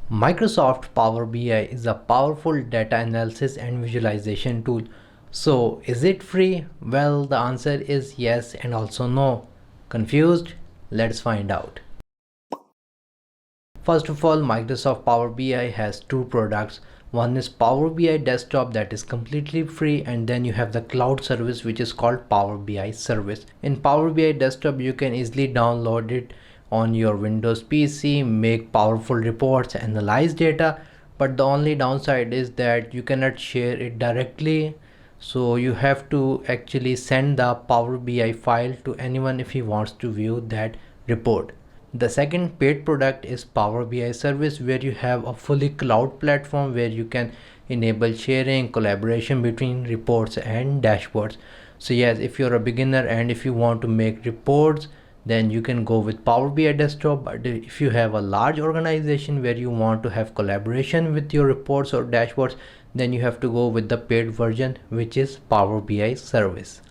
Microsoft Power BI is a powerful data analysis and visualization tool. So, is it free? Well, the answer is yes and also no. Confused? Let's find out. First of all, Microsoft Power BI has two products. One is Power BI Desktop, that is completely free, and then you have the cloud service which is called Power BI Service. In Power BI Desktop, you can easily download it on your Windows PC, make powerful reports, analyze data, but the only downside is that you cannot share it directly. So you have to actually send the Power BI file to anyone if he wants to view that report. The second paid product is Power BI Service, where you have a fully cloud platform where you can enable sharing, collaboration between reports and dashboards. So yes, if you're a beginner and if you want to make reports, then you can go with Power BI Desktop. But if you have a large organization where you want to have collaboration with your reports or dashboards, then you have to go with the paid version, which is Power BI Service.